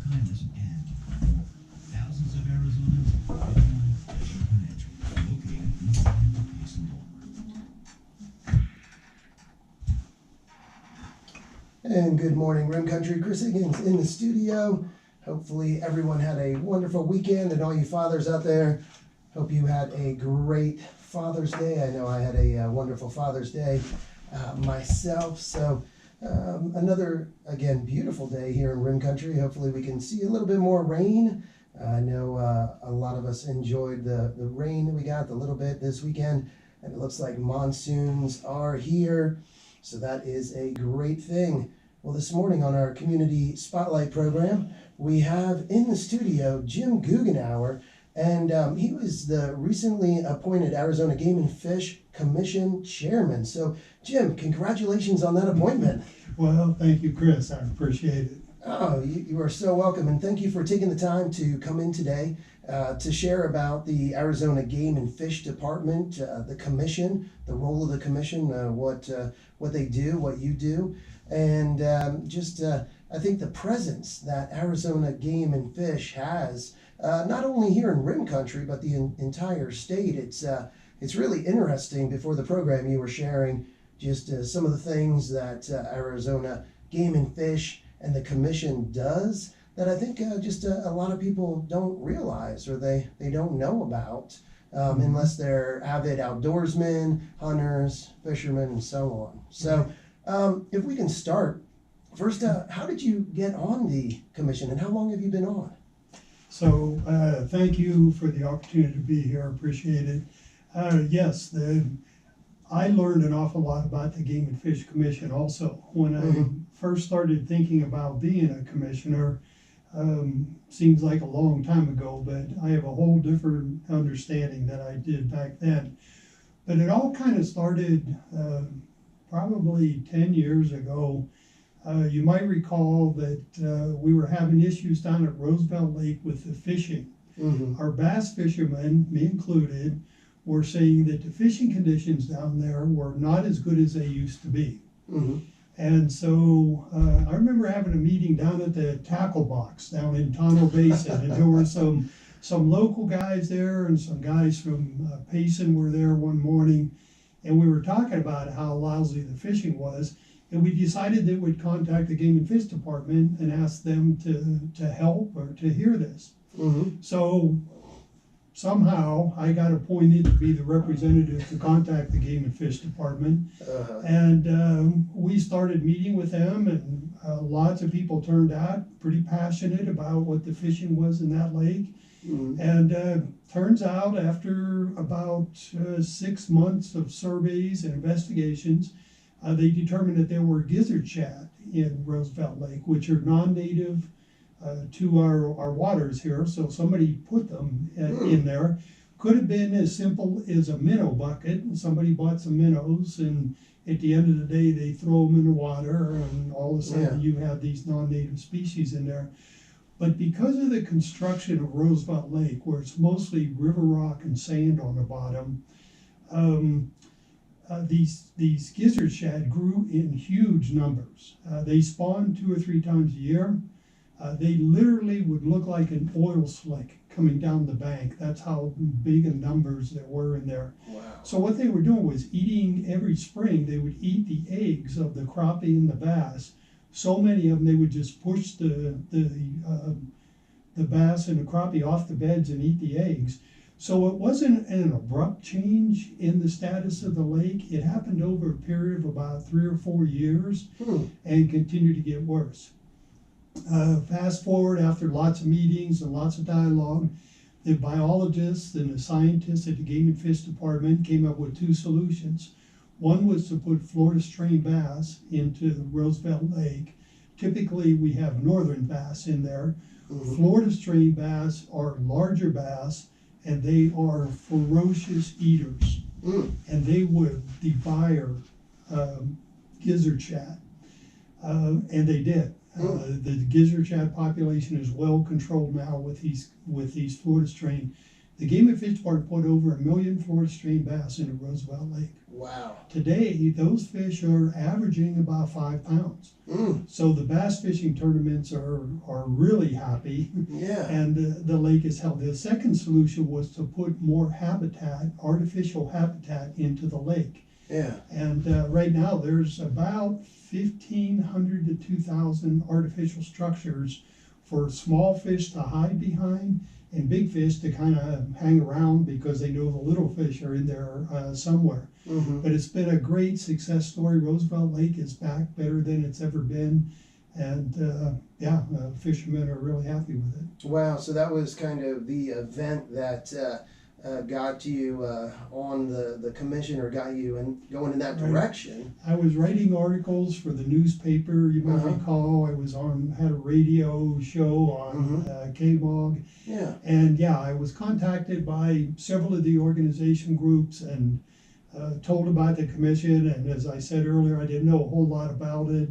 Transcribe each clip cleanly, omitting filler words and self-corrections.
kindness and more. Thousands of Arizonans rely on Hatchery, located east end of Peace and Walmart. And good morning, Rim Country. Chris Higgins in the studio. Hopefully everyone had a wonderful weekend, and all you fathers out there, hope you had a great Father's Day. I know I had a wonderful Father's Day myself. So another, again, beautiful day here in Rim Country. Hopefully we can see a little bit more rain. I know a lot of us enjoyed the rain that we got a little bit this weekend, and it looks like monsoons are here. So that is a great thing. Well, this morning on our Community Spotlight program, we have in the studio Jim Goughnour, and he was the recently appointed Arizona Game and Fish Commission Chairman. So, Jim, congratulations on that appointment. Well, thank you, Chris. I appreciate it. Oh, you are so welcome, and thank you for taking the time to come in today to share about the Arizona Game and Fish Department, the commission, the role of the commission, what they do, what you do, and I think the presence that Arizona Game and Fish has, not only here in Rim Country, but the entire state. It's really interesting. Before the program, you were sharing just some of the things that Arizona Game and Fish and the commission does that I think a lot of people don't realize, or they don't know about, unless they're avid outdoorsmen, hunters, fishermen, and so on. So if we can start, first, how did you get on the commission, and how long have you been on? So thank you for the opportunity to be here. I appreciate it. Yes, I learned an awful lot about the Game and Fish Commission also. When I first started thinking about being a commissioner, seems like a long time ago, but I have a whole different understanding than I did back then. But it all kind of started probably 10 years ago. You might recall that we were having issues down at Roosevelt Lake with the fishing. Our bass fishermen, me included, were saying that the fishing conditions down there were not as good as they used to be. And so I remember having a meeting down at the tackle box down in Tonto Basin, and there were some local guys there and some guys from Payson were there one morning, and we were talking about how lousy the fishing was, and we decided that we'd contact the Game and Fish Department and ask them to help or to hear this. So somehow I got appointed to be the representative to contact the Game and Fish Department, and we started meeting with them, and lots of people turned out pretty passionate about what the fishing was in that lake. And turns out after about 6 months of surveys and investigations, they determined that there were gizzard shad in Roosevelt Lake, which are non-native to our waters here, so somebody put them in there. Could have been as simple as a minnow bucket. Somebody bought some minnows, and at the end of the day they throw them in the water, and all of a sudden you have these non-native species in there. But because of the construction of Roosevelt Lake, where it's mostly river rock and sand on the bottom, these gizzard shad grew in huge numbers. They spawned 2 or 3 times a year. They literally would look like an oil slick coming down the bank. That's how big in numbers there were in there. Wow. So what they were doing was eating every spring. They would eat the eggs of the crappie and the bass. So many of them, they would just push the bass and the crappie off the beds and eat the eggs. So it wasn't an abrupt change in the status of the lake. It happened over a period of about 3 or 4 years and continued to get worse. Fast forward, after lots of meetings and lots of dialogue, the biologists and the scientists at the Game and Fish Department came up with 2 solutions. One was to put Florida strain bass into Roosevelt Lake. Typically we have northern bass in there. Florida strain bass are larger bass, and they are ferocious eaters, and they would devour gizzard shad, and they did. The gizzard shad population is well controlled now with these Florida strain. The Game and Fish Department put over 1 million Florida stream bass into Roosevelt Lake. Wow. Today, those fish are averaging about 5 pounds. So the bass fishing tournaments are really happy, Yeah. and the lake is healthy. The second solution was to put more habitat, artificial habitat, into the lake. Yeah. And right now, there's about 1,500 to 2,000 artificial structures for small fish to hide behind and big fish to kind of hang around because they know the little fish are in there somewhere. But it's been a great success story. Roosevelt Lake is back better than it's ever been. And fishermen are really happy with it. Wow, so that was kind of the event that got you on the commission, or got you going in that direction. I was writing articles for the newspaper. You might recall I was had a radio show on KMOG. Yeah. And I was contacted by several of the organization groups and told about the commission. And as I said earlier, I didn't know a whole lot about it.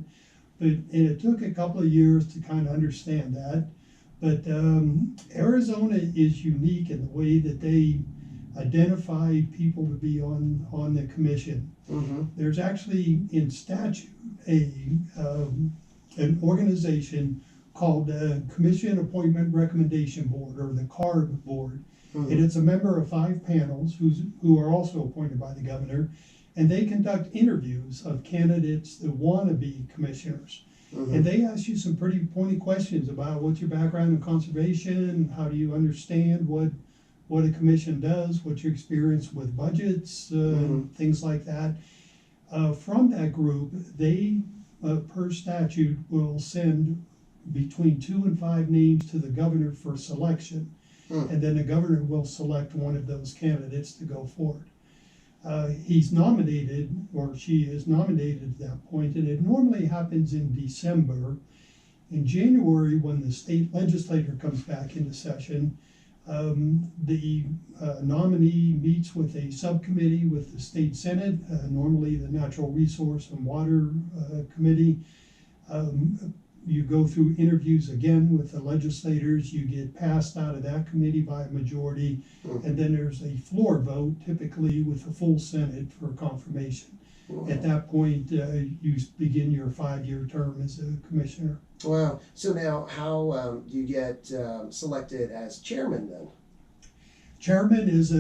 And it took a couple of years to kind of understand that. But Arizona is unique in the way that they identify people to be on the commission. There's actually in statute an organization called the Commission Appointment Recommendation Board, or the CARB Board. And it's a member of 5 panels who are also appointed by the governor. And they conduct interviews of candidates that want to be commissioners. And they ask you some pretty pointed questions about what's your background in conservation, how do you understand what a commission does, what's your experience with budgets, things like that. From that group, they, per statute, will send between 2 and 5 names to the governor for selection. And then the governor will select one of those candidates to go forward. He's nominated, or she is nominated at that point, and it normally happens in December. In January, when the state legislature comes back into session, the nominee meets with a subcommittee with the state senate, normally the Natural Resource and Water Committee. You go through interviews again with the legislators, you get passed out of that committee by a majority, and then there's a floor vote, typically with the full Senate, for confirmation. At that point, you begin your 5-year term as a commissioner. Wow. So now how do you get selected as chairman then? Chairman is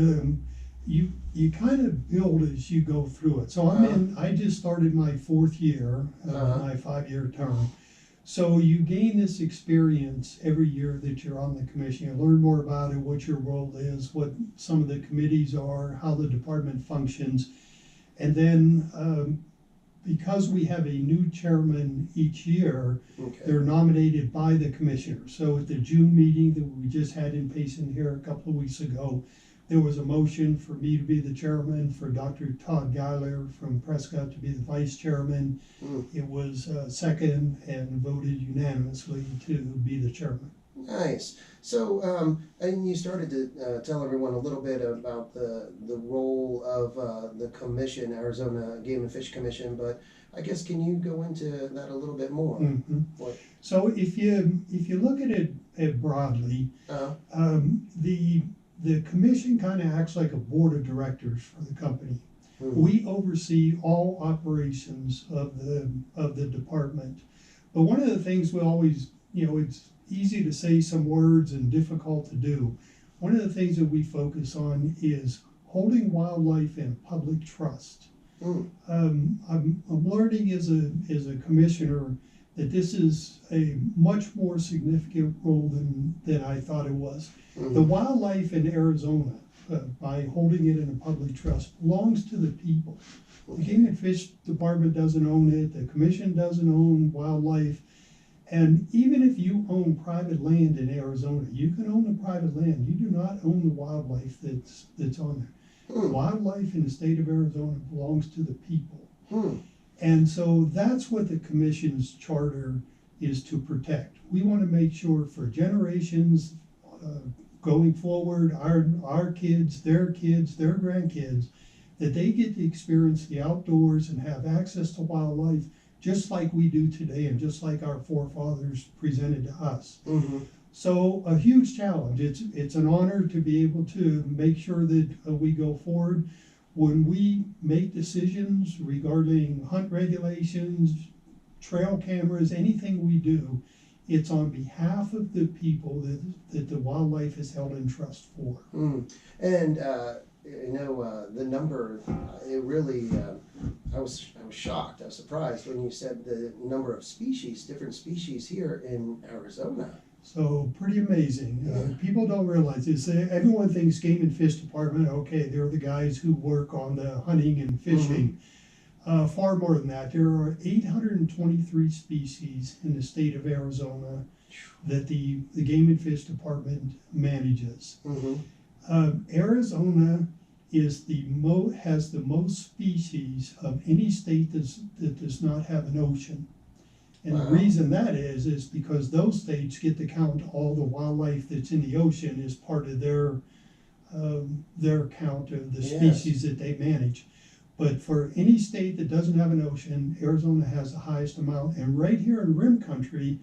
you kind of build as you go through it. So I just started my 4th year, my 5-year term. So you gain this experience every year that you're on the commission. You learn more about it, what your role is, what some of the committees are, how the department functions. And then because we have a new chairman each year, they're nominated by the commissioners. So at the June meeting that we just had in Payson here a couple of weeks ago, there was a motion for me to be the chairman, for Dr. Todd Goughnour from Prescott to be the vice chairman. It was second and voted unanimously to be the chairman. Nice. So, and you started to tell everyone a little bit about the role of the commission, Arizona Game and Fish Commission, but I guess can you go into that a little bit more? So if you look at it broadly, the commission kind of acts like a board of directors for the company. We oversee all operations of the department. But one of the things we always, it's easy to say some words and difficult to do. One of the things that we focus on is holding wildlife in public trust. I'm learning as a commissioner that this is a much more significant role than I thought it was. The wildlife in Arizona, by holding it in a public trust, belongs to the people. The Game and Fish Department doesn't own it, the commission doesn't own wildlife, and even if you own private land in Arizona, you can own the private land, you do not own the wildlife that's on there. Wildlife in the state of Arizona belongs to the people. And so that's what the commission's charter is to protect. We want to make sure for generations going forward, our kids, their grandkids, that they get to experience the outdoors and have access to wildlife just like we do today and just like our forefathers presented to us. So a huge challenge. It's an honor to be able to make sure that we go forward. When we make decisions regarding hunt regulations, trail cameras, anything we do, it's on behalf of the people that the wildlife is held in trust for. And the number, it really, I was shocked, I was surprised when you said the number of species, different species here in Arizona. So pretty amazing. People don't realize this. Everyone thinks Game and Fish Department, okay, they're the guys who work on the hunting and fishing. Far more than that. There are 823 species in the state of Arizona that the Game and Fish Department manages. Arizona is has the most species of any state that does not have an ocean. And the reason that is because those states get to count all the wildlife that's in the ocean as part of their count of the species that they manage. But for any state that doesn't have an ocean, Arizona has the highest amount. And right here in Rim Country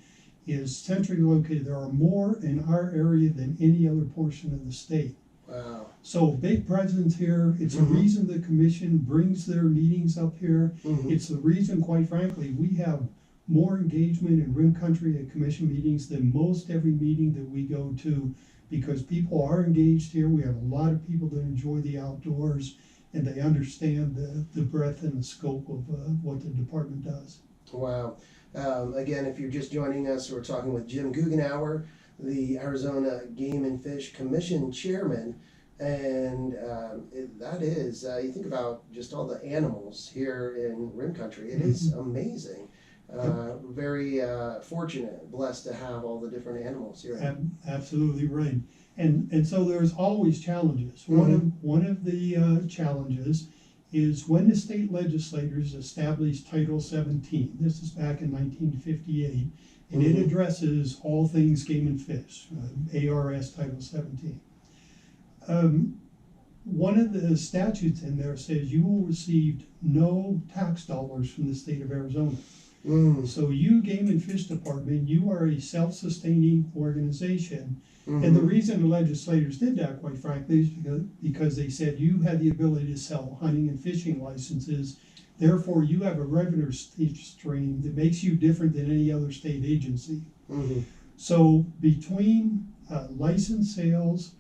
is centrally located. There are more in our area than any other portion of the state. Wow. So big presence here. It's the reason the commission brings their meetings up here. It's the reason, quite frankly, we have more engagement in Rim Country at commission meetings than most every meeting that we go to, because people are engaged here. We have a lot of people that enjoy the outdoors, and they understand the breadth and the scope of what the department does. Wow. Again, if you're just joining us, we're talking with Jim Goughnour, the Arizona Game and Fish Commission Chairman. And that is, you think about just all the animals here in Rim Country, it is amazing. Very fortunate, blessed to have all the different animals here. Absolutely right. And so there's always challenges. One of the challenges is when the state legislators established Title 17. This is back in 1958, and it addresses all things game and fish, ARS Title 17. One of the statutes in there says you will receive no tax dollars from the state of Arizona. So you, Game and Fish Department, you are a self-sustaining organization. And the reason the legislators did that, quite frankly, is because they said you had the ability to sell hunting and fishing licenses. Therefore, you have a revenue stream that makes you different than any other state agency. So between license sales,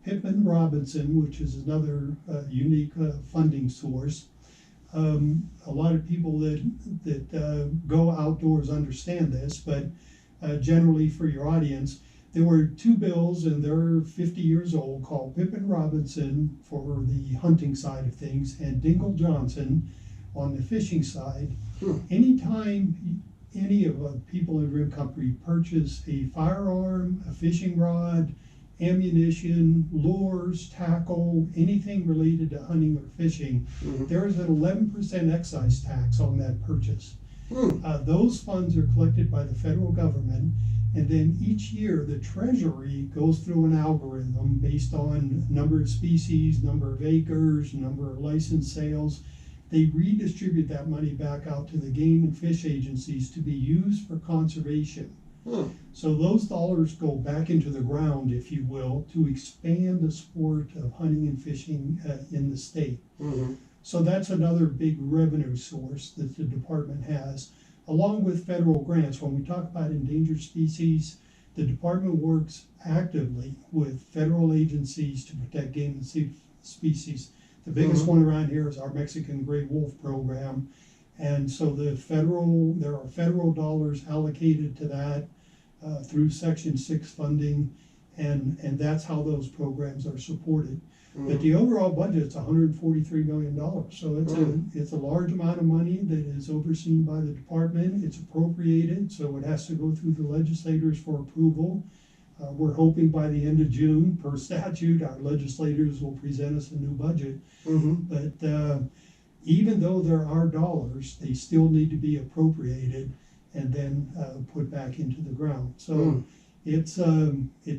Pittman Robinson, which is another unique funding source, a lot of people that go outdoors understand this, but generally for your audience, there were two bills, and they're 50 years old, called Pittman Robinson for the hunting side of things, and Dingle Johnson on the fishing side. Anytime any of the people in Rim Country purchase a firearm, a fishing rod, ammunition, lures, tackle, anything related to hunting or fishing, there is an 11% excise tax on that purchase. Those funds are collected by the federal government, and then each year the Treasury goes through an algorithm based on number of species, number of acres, number of license sales. They redistribute that money back out to the game and fish agencies to be used for conservation. So those dollars go back into the ground, if you will, to expand the sport of hunting and fishing in the state. So that's another big revenue source that the department has, along with federal grants. When we talk about endangered species, the department works actively with federal agencies to protect game and species. The biggest one around here is our Mexican gray wolf program. And so there are federal dollars allocated to that through Section 6 funding, and that's how those programs are supported. But the overall budget is $143 million, so it's a large amount of money that is overseen by the department. It's appropriated, so it has to go through the legislators for approval. We're hoping by the end of June, per statute, our legislators will present us a new budget. But even though there are dollars, they still need to be appropriated and then put back into the ground. So it's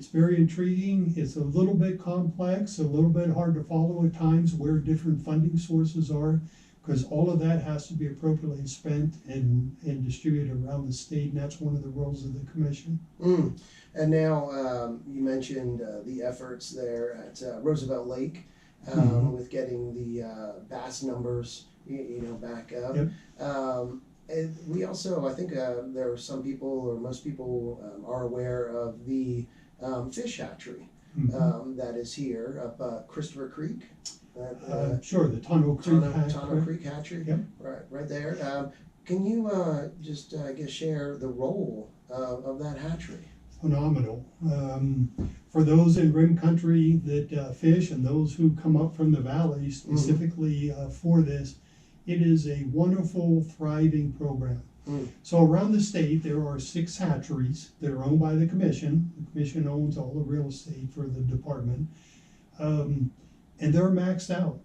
very intriguing. It's a little bit complex, a little bit hard to follow at times where different funding sources are, because all of that has to be appropriately spent and distributed around the state, and that's one of the roles of the commission. And now, you mentioned the efforts there at Roosevelt Lake with getting the bass numbers, back up. Yep. And we also, I think there are some people, or most people are aware of the fish hatchery that is here up Christopher Creek. Sure, the Tunnel Creek Hatchery. Tunnel Creek Hatchery, Yep. right there. Can you just, I guess, share the role of that hatchery? Phenomenal. For those in rim country that fish and those who come up from the valley specifically for this, it is a wonderful, thriving program. So around the state, there are 6 hatcheries that are owned by the commission. The commission owns all the real estate for the department. And they're maxed out.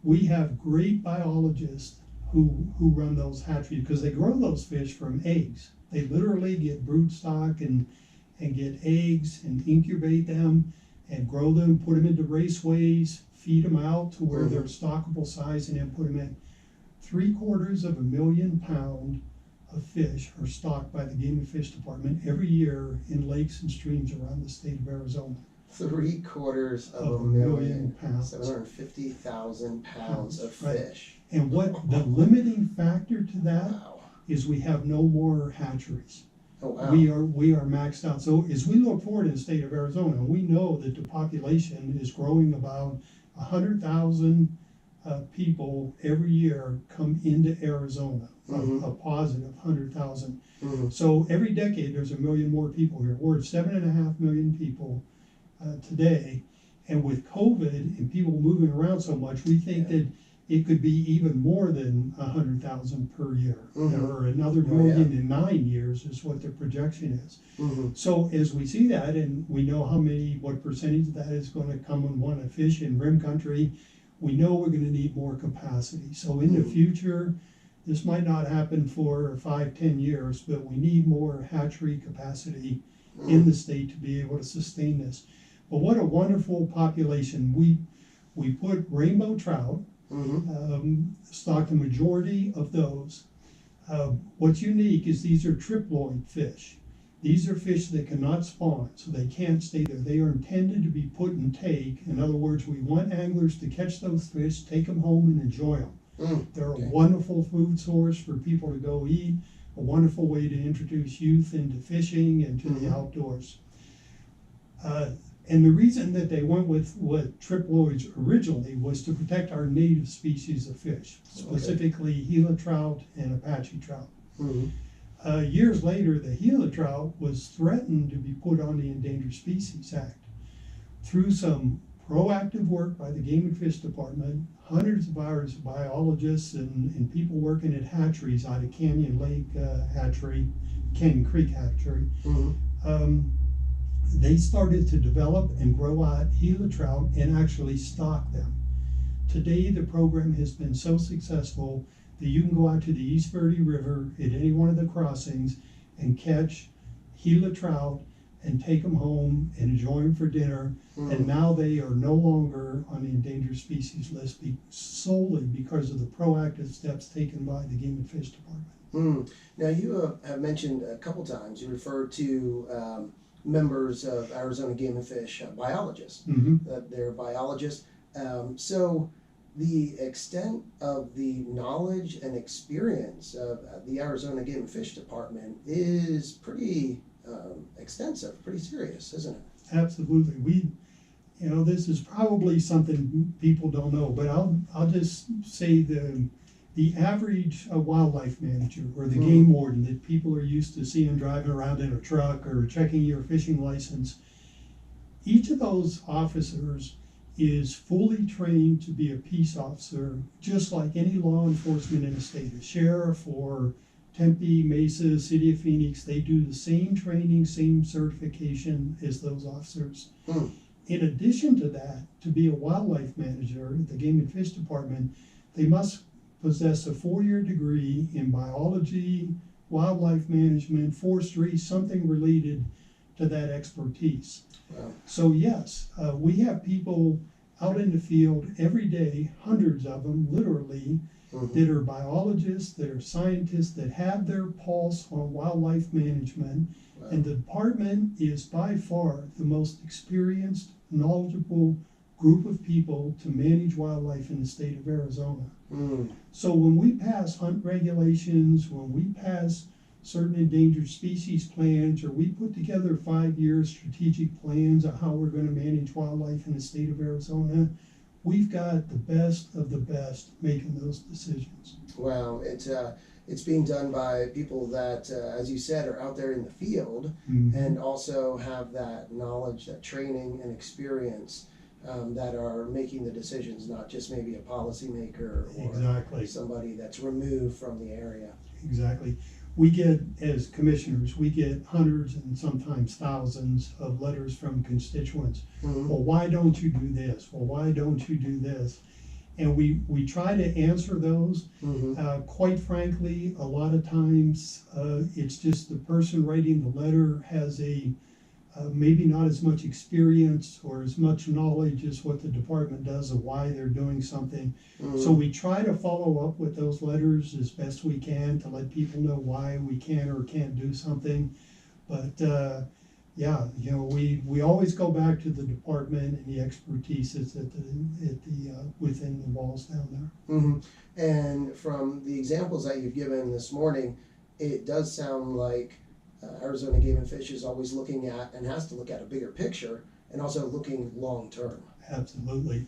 We have great biologists who run those hatcheries because they grow those fish from eggs. They literally get brood stock and get eggs and incubate them and grow them, put them into raceways, feed them out to where they're stockable size, and then put them in. 750,000 pounds of fish are stocked by the Game and Fish Department every year in lakes and streams around the state of Arizona. 750,000 pounds. 750,000 pounds of fish. And what the limiting factor to that is we have no more hatcheries. Oh, wow. We are maxed out. So as we look forward in the state of Arizona, we know that the population is growing about 100,000 people every year come into Arizona, a positive 100,000. So every decade there's 1 million more people here. We're at 7.5 million people today, and with COVID and people moving around so much, we think that it could be even more than 100,000 per year, or another million in 9 years is what the projection is. So as we see that, and we know what percentage of that is going to come and want to fish in rim country, we know we're going to need more capacity. So in the future, this might not happen for 5-10 years, but we need more hatchery capacity in the state to be able to sustain this. But what a wonderful population. We put rainbow trout, stock the majority of those. What's unique is these are triploid fish. These are fish that cannot spawn, so they can't stay there. They are intended to be put and take. In other words, we want anglers to catch those fish, take them home, and enjoy them. They're a wonderful food source for people to go eat, a wonderful way to introduce youth into fishing and to the outdoors. And the reason that they went with triploids originally was to protect our native species of fish, specifically Gila trout and Apache trout. Years later, the Gila trout was threatened to be put on the Endangered Species Act. Through some proactive work by the Game and Fish Department, hundreds of hours of biologists and people working at hatcheries out of Canyon Creek Hatchery, they started to develop and grow out Gila trout and actually stock them. Today, the program has been so successful that you can go out to the East Verde River at any one of the crossings and catch Gila trout and take them home and enjoy them for dinner. And now they are no longer on the endangered species list solely because of the proactive steps taken by the Game and Fish Department. Now you have mentioned a couple times, you referred to members of Arizona Game and Fish biologists, that they're biologists. So the extent of the knowledge and experience of the Arizona Game and Fish Department is pretty extensive, pretty serious, isn't it? Absolutely. This is probably something people don't know, but I'll just say the average wildlife manager or the game warden that people are used to seeing driving around in a truck or checking your fishing license, each of those officers is fully trained to be a peace officer, just like any law enforcement in the state. A sheriff or Tempe, Mesa, City of Phoenix, they do the same training, same certification as those officers. In addition to that, to be a wildlife manager at the Game and Fish Department, they must possess a 4-year degree in biology, wildlife management, forestry, something related to that expertise. So yes, we have people out in the field every day, hundreds of them, literally, that are biologists, that are scientists, that have their pulse on wildlife management. Wow. And the department is by far the most experienced, knowledgeable group of people to manage wildlife in the state of Arizona. So when we pass hunt regulations, when we pass certain endangered species plans, or we put together 5-year strategic plans of how we're going to manage wildlife in the state of Arizona, we've got the best of the best making those decisions. Wow, it's being done by people that, as you said, are out there in the field and also have that knowledge, that training and experience that are making the decisions, not just maybe a policymaker or Exactly. somebody that's removed from the area. Exactly. We get, as commissioners, we get hundreds and sometimes thousands of letters from constituents. Well, why don't you do this? Well, why don't you do this? And we try to answer those. Quite frankly, a lot of times it's just the person writing the letter has maybe not as much experience or as much knowledge as what the department does of why they're doing something. So we try to follow up with those letters as best we can to let people know why we can or can't do something. But yeah, you know, we always go back to the department and the expertise that's within the walls down there. And from the examples that you've given this morning, it does sound like Arizona Game and Fish is always looking at and has to look at a bigger picture and also looking long term. Absolutely.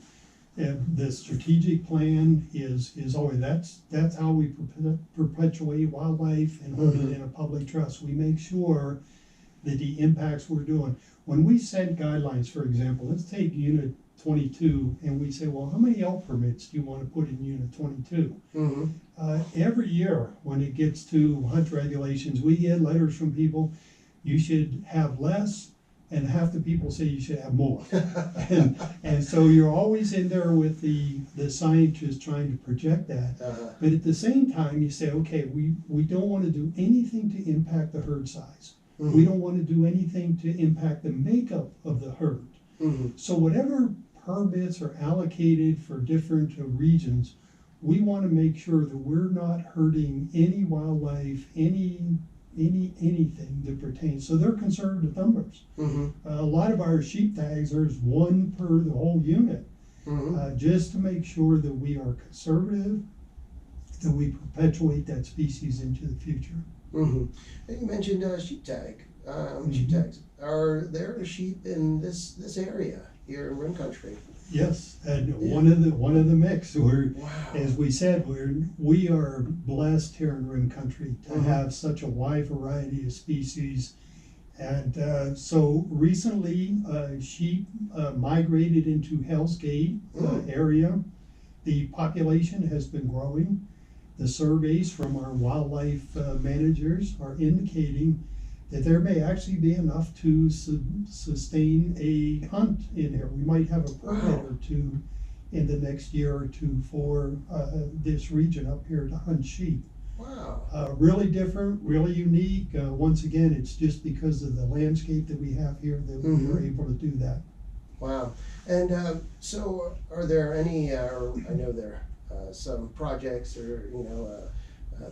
And the strategic plan is always, that's how we perpetuate wildlife and hold it in a public trust. We make sure that the impacts we're doing. When we set guidelines, for example, let's take Unit 22 and we say, well, how many elk permits do you want to put in Unit 22? Every year when it gets to hunt regulations, we get letters from people, you should have less, and half the people say you should have more. and so you're always in there with the scientists trying to project that. But at the same time, you say, okay, we don't want to do anything to impact the herd size. We don't want to do anything to impact the makeup of the herd. So whatever permits are allocated for different regions, we want to make sure that we're not hurting any wildlife, anything that pertains. So they're conservative numbers. A lot of our sheep tags, there's one per the whole unit, just to make sure that we are conservative, that we perpetuate that species into the future. And you mentioned sheep tag. Sheep tags. Are there sheep in this area here in Rim Country? Yes, and one of the mix. As we said, we are blessed here in Rim Country to have such a wide variety of species. And so recently, sheep migrated into Hell's Gate area. The population has been growing. The surveys from our wildlife managers are indicating that there may actually be enough to sustain a hunt in here. We might have a permit or two in the next year or two for this region up here to hunt sheep. Really different, really unique. Once again, it's just because of the landscape that we have here that we are able to do that. Wow. And so are there any, I know there are some projects or,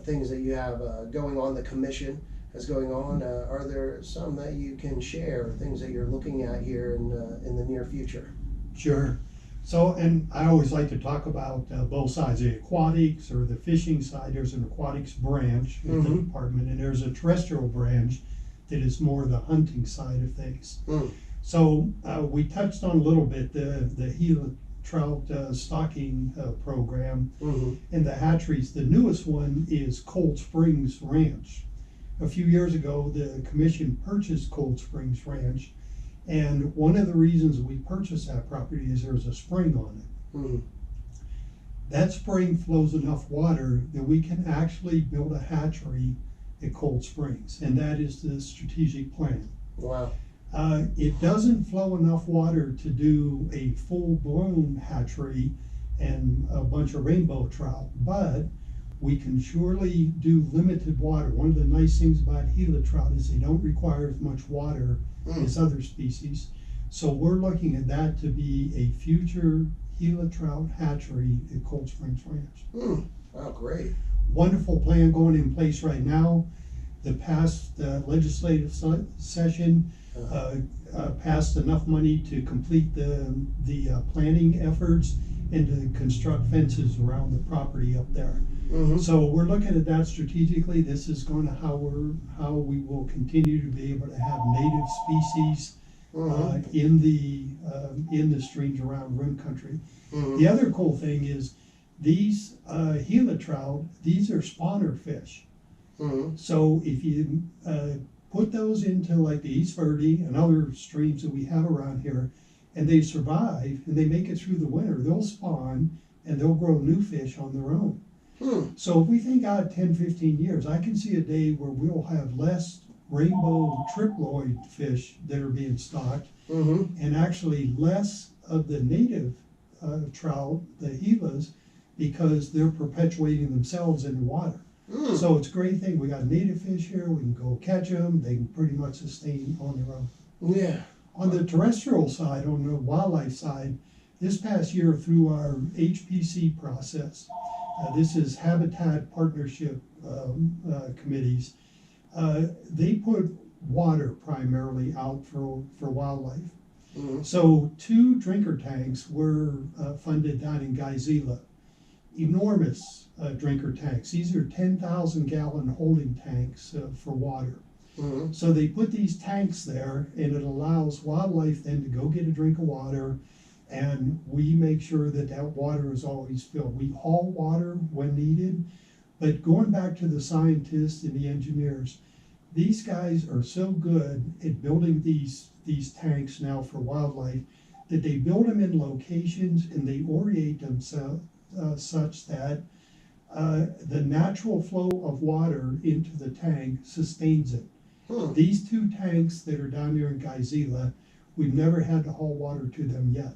things that you have going on, the commission is going on. Are there some that you can share, things that you're looking at here in the near future? Sure. So, and I always like to talk about both sides, the aquatics or the fishing side. There's an aquatics branch in the department, and there's a terrestrial branch that is more the hunting side of things. So we touched on a little bit the Gila Trout stocking program and the hatcheries. The newest one is Cold Springs Ranch. A few years ago, the commission purchased Cold Springs Ranch, and one of the reasons we purchased that property is there's a spring on it. That spring flows enough water that we can actually build a hatchery at Cold Springs, and that is the strategic plan. Wow. It doesn't flow enough water to do a full-blown hatchery and a bunch of rainbow trout, but we can surely do limited water. One of the nice things about Gila trout is they don't require as much water as other species. So we're looking at that to be a future Gila Trout hatchery at Cold Springs Ranch. Wow, great. Wonderful plan going in place right now. The past legislative session passed enough money to complete the planning efforts and to construct fences around the property up there. So we're looking at that strategically. This is going to how we will continue to be able to have native species in the streams around rim country. The other cool thing is these Gila trout, these are spawner fish. So if you put those into like the East Verde and other streams that we have around here, and they survive and they make it through the winter, they'll spawn and they'll grow new fish on their own. So if we think out 10, 15 years, I can see a day where we'll have less rainbow triploid fish that are being stocked, and actually less of the native trout, the Gilas, because they're perpetuating themselves in the water. So it's a great thing. We got native fish here. We can go catch them. They can pretty much sustain on their own. Yeah. On the terrestrial side, on the wildlife side, this past year through our HPC process, this is Habitat Partnership committees, they put water primarily out for wildlife. So 2 drinker tanks were funded down in Gila. Enormous drinker tanks. These are 10,000 gallon holding tanks for water. So they put these tanks there, and it allows wildlife then to go get a drink of water, and we make sure that that water is always filled. We haul water when needed, but going back to the scientists and the engineers, these guys are so good at building these tanks now for wildlife that they build them in locations and they orient themselves such that the natural flow of water into the tank sustains it. These 2 tanks that are down there in Gila, we've never had to haul water to them yet,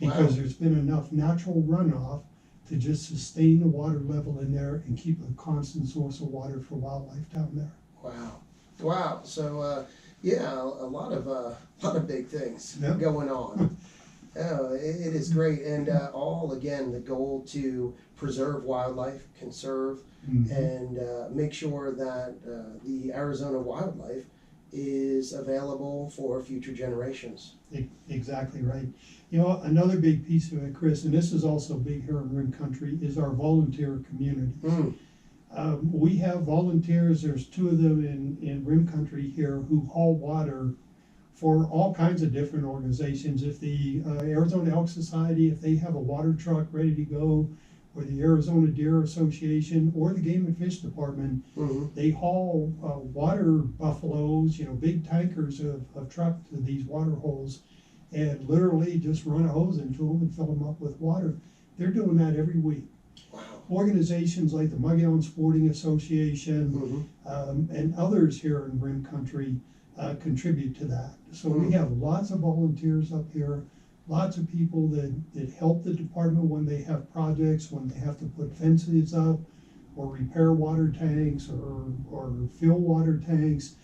because there's been enough natural runoff to just sustain the water level in there and keep a constant source of water for wildlife down there. Wow. So yeah, a lot of big things going on. Oh, it is great, and all again the goal to preserve wildlife, conserve, and make sure that the Arizona wildlife is available for future generations. Exactly right. You know, another big piece of it, Chris, and this is also big here in Rim Country, is our volunteer community. We have volunteers. There's 2 of them in Rim Country here who haul water for all kinds of different organizations. If the Arizona Elk Society, if they have a water truck ready to go, or the Arizona Deer Association, or the Game and Fish Department, they haul water buffaloes, big tankers of truck to these water holes, and literally just run a hose into them and fill them up with water. They're doing that every week. Organizations like the Guggenhour Sporting Association and others here in Rim Country contribute to that. So we have lots of volunteers up here, lots of people that help the department when they have projects, when they have to put fences up, or repair water tanks, or fill water tanks.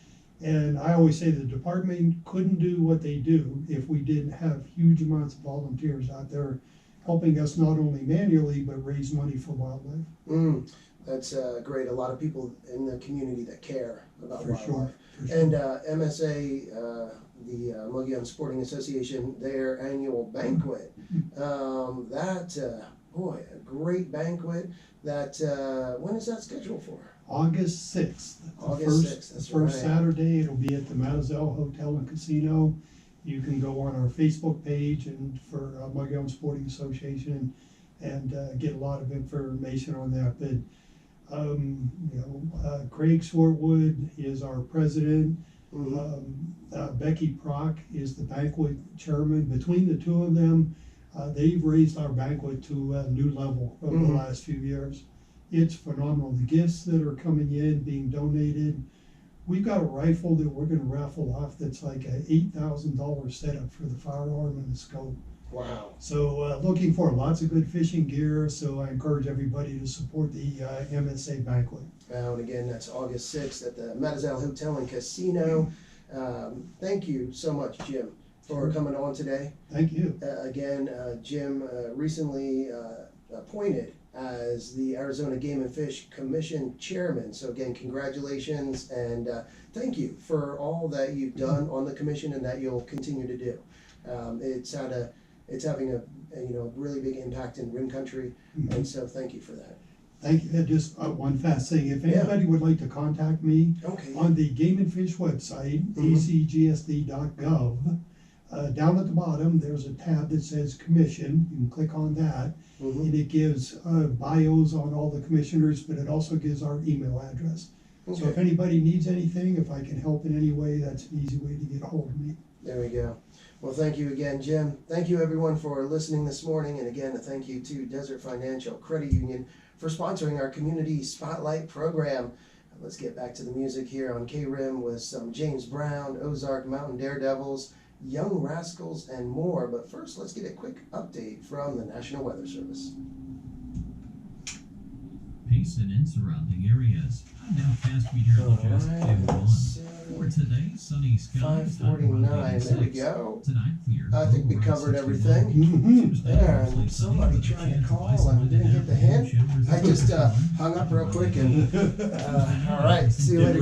And I always say the department couldn't do what they do if we didn't have huge amounts of volunteers out there helping us not only manually, but raise money for wildlife. That's great. A lot of people in the community that care about wildlife. Sure. And MSA, the Guggenhour Sporting Association, their annual banquet, boy, a great banquet. When is that scheduled for? August 6th. August 6th, that's the first right. Saturday. It'll be at the Madezel Hotel and Casino. You can go on our Facebook page and for Guggenhour Sporting Association and get a lot of information on that. But Craig Swartwood is our president. Becky Prock is the banquet chairman. Between the 2 of them, they've raised our banquet to a new level over the last few years. It's phenomenal. The gifts that are coming in, being donated. We've got a rifle that we're going to raffle off that's like a $8,000 setup for the firearm and the scope. Wow. So looking for lots of good fishing gear, so I encourage everybody to support the MSA banquet. And again, that's August 6th at the Madezel Hotel and Casino. Thank you so much, Jim. for coming on today. Thank you. Again, Jim recently appointed as the Arizona Game and Fish Commission Chairman. So again, congratulations and thank you for all that you've done on the commission and that you'll continue to do. It's having a really big impact in Rim Country, and so thank you for that. Thank you. Just one fast thing. If anybody would like to contact me, Okay. on the Game and Fish website, acgsd.gov, down at the bottom, there's a tab that says Commission. You can click on that, and it gives bios on all the commissioners, but it also gives our email address. So if Okay. anybody needs anything, if I can help in any way, that's an easy way to get a hold of me. There we go. Well, thank you again, Jim. Thank you, everyone, for listening this morning. And again, a thank you to Desert Financial Credit Union for sponsoring our Community Spotlight program. Let's get back to the music here on KRIM with some James Brown, Ozark Mountain Daredevils, Young Rascals, and more. But first, let's get a quick update from the National Weather Service. Payson and surrounding areas. I'm now fast meteorologist Jim Goughnour. For today, sunny skies. 5:49. There we go. Tonight, clear. I think we Low around covered 61. everything. Tuesday, There, mostly and sunny, somebody with a trying to chance of call and isolated didn't get the hint. showers. I just hung up real quick and all right. See you later.